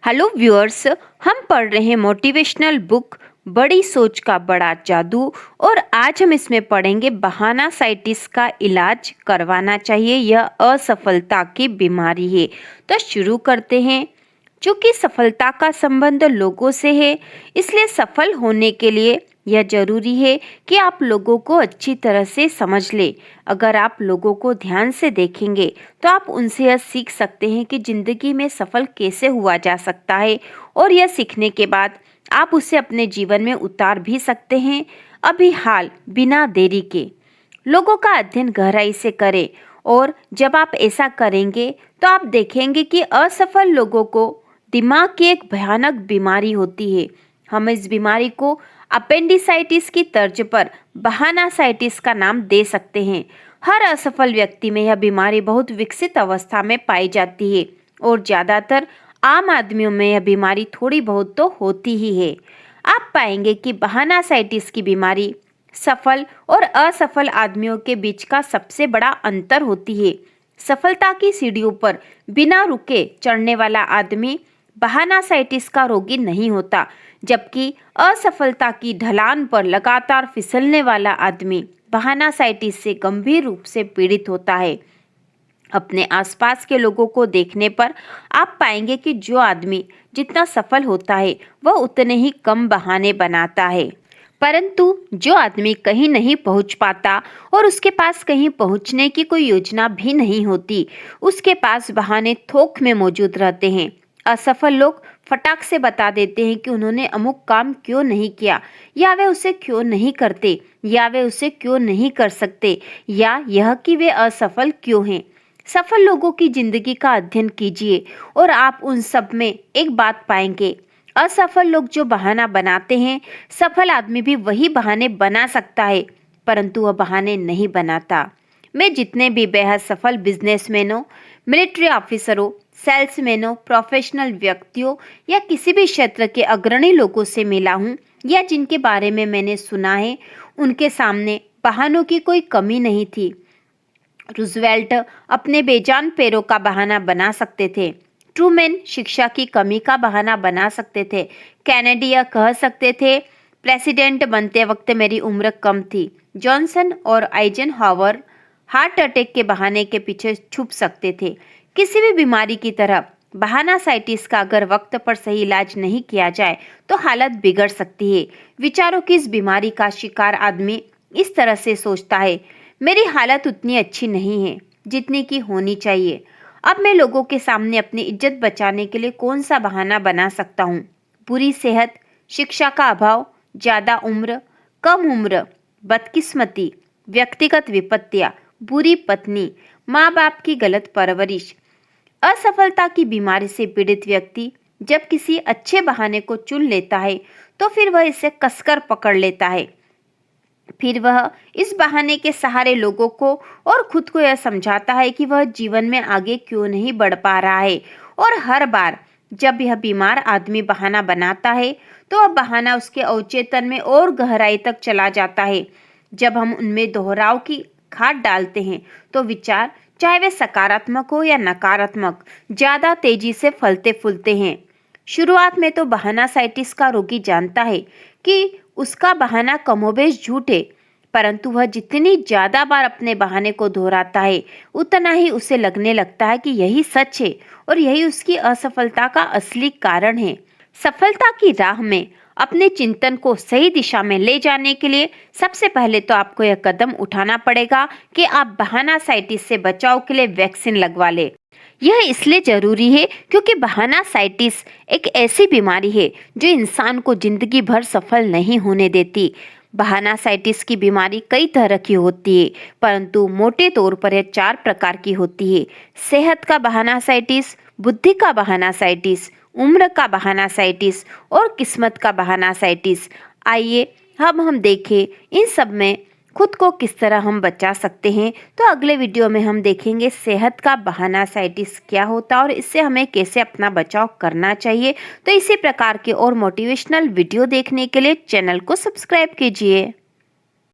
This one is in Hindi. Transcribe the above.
हेलो व्यूअर्स, हम पढ़ रहे हैं मोटिवेशनल बुक बड़ी सोच का बड़ा जादू। और आज हम इसमें पढ़ेंगे बहाना साइटिस का इलाज करवाना चाहिए, यह असफलता की बीमारी है। तो शुरू करते हैं। चूंकि सफलता का संबंध लोगों से है, इसलिए सफल होने के लिए यह जरूरी है कि आप लोगों को अच्छी तरह से समझ ले। अगर आप लोगों को ध्यान से देखेंगे तो आप उनसे यह सीख सकते हैं कि जिंदगी में सफल कैसे हुआ जा सकता है, और यह सीखने के बाद आप उसे अपने जीवन में उतार भी सकते हैं। अभी हाल बिना देरी के लोगों का अध्ययन गहराई से करें, और जब आप ऐसा करेंगे तो आप देखेंगे कि असफल लोगों को दिमाग की एक भयानक बीमारी होती है। हम इस बीमारी को अपेंडिसाइटिस की तर्ज पर बहानासाइटिस का नाम दे सकते हैं। हर असफल व्यक्ति में यह बीमारी बहुत विकसित अवस्था में पाई जाती है, और ज्यादातर आम आदमियों में यह बीमारी थोड़ी बहुत तो होती ही है। आप पाएंगे कि बहानासाइटिस की बीमारी सफल और असफल आदमियों के बीच का सबसे बड़ा अंतर होती है। सफलता की सीढ़ियों पर बिना रुके चढ़ने वाला आदमी बहानासाइटिस का रोगी नहीं होता, जबकि असफलता की ढलान पर लगातार फिसलने वाला आदमी बहानासाइटिस से गंभीर रूप से पीड़ित होता है। अपने आसपास के लोगों को देखने पर आप पाएंगे कि जो आदमी जितना सफल होता है वह उतने ही कम बहाने बनाता है, परंतु जो आदमी कहीं नहीं पहुंच पाता और उसके पास कहीं पहुंचने की कोई योजना भी नहीं होती, उसके पास बहाने थोक में मौजूद रहते हैं। असफल लोग फटाक से बता देते हैं कि उन्होंने अमुक काम क्यों नहीं किया, या वे उसे क्यों नहीं करते, या वे उसे क्यों नहीं कर सकते, या यह कि वे असफल क्यों हैं। सफल लोगों की जिंदगी का अध्ययन कीजिए और आप उन सब में एक बात पाएंगे। असफल लोग जो बहाना बनाते हैं, सफल आदमी भी वही बहाने बना सकता है, परंतु वह बहाने नहीं बनाता। मैं जितने भी बेहद सफल बिजनेसमैनों, मिलिट्री ऑफिसरों, सेल्समैनों, प्रोफेशनल व्यक्तियों या किसी भी क्षेत्र के अग्रणी लोगों से मिला हूँ, या जिनके बारे में मैंने सुना है, उनके सामने बहानों की कोई कमी नहीं थी। रूजवेल्ट अपने बेजान पैरों का बहाना बना सकते थे। ट्रूमैन शिक्षा की कमी का बहाना बना सकते थे। कैनेडी यह कह सकते थे, प्रेसिडेंट बनते वक्त मेरी उम्र कम थी। जॉनसन और आइजनहावर हार्ट अटैक के बहाने के पीछे छुप सकते थे। किसी भी बीमारी की तरह बहानासाइटिस का अगर वक्त पर सही इलाज नहीं किया जाए तो हालत बिगड़ सकती है। विचारों की इस बीमारी का शिकार आदमी इस तरह से सोचता है, मेरी हालत उतनी अच्छी नहीं है जितनी की होनी चाहिए। अब मैं लोगों के सामने अपनी इज्जत बचाने के लिए कौन सा बहाना बना सकता हूँ? बुरी सेहत, शिक्षा का अभाव, ज्यादा उम्र, कम उम्र, बदकिस्मती, व्यक्तिगत विपत्तियां, बुरी पत्नी, माँ बाप की गलत परवरिश। असफलता की बीमारी से पीड़ित व्यक्ति जब किसी अच्छे बहाने को चुन लेता है तो फिर वह इसे कसकर पकड़ लेता है। फिर वह इस बहाने के सहारे लोगों को और खुद को यह समझाता है कि वह जीवन में आगे क्यों नहीं बढ़ पा रहा है। और हर बार जब यह बीमार आदमी बहाना बनाता है तो वह बहाना उसके अवचेतन में और गहराई तक चला जाता है। जब हम उनमें दोहराव की खाद डालते हैं तो विचार, चाहे वे सकारात्मक हो या नकारात्मक, ज्यादा तेजी से फलते फूलते हैं। शुरुआत में तो बहानासाइटिस का रोगी जानता है कि उसका बहाना कमोबेश झूठ है, परंतु वह जितनी ज्यादा बार अपने बहाने को दोहराता है उतना ही उसे लगने लगता है कि यही सच है और यही उसकी असफलता का असली कारण है। सफलता की राह में अपने चिंतन को सही दिशा में ले जाने के लिए सबसे पहले तो आपको यह कदम उठाना पड़ेगा कि आप बहानासाइटिस से बचाव के लिए वैक्सीन लगवा ले। यह इसलिए जरूरी है क्योंकि बहानासाइटिस एक ऐसी बीमारी है जो इंसान को जिंदगी भर सफल नहीं होने देती। बहानासाइटिस की बीमारी कई तरह की होती है, परंतु मोटे तौर पर यह 4 प्रकार की होती है। सेहत का बहानासाइटिस, बुद्धि का बहानासाइटिस, उम्र का बहानासाइटिस और किस्मत का बहानासाइटिस। आइए अब हम देखें इन सब में खुद को किस तरह हम बचा सकते हैं। तो अगले वीडियो में हम देखेंगे सेहत का बहानासाइटिस क्या होता है और इससे हमें कैसे अपना बचाव करना चाहिए। तो इसी प्रकार के और मोटिवेशनल वीडियो देखने के लिए चैनल को सब्सक्राइब कीजिए।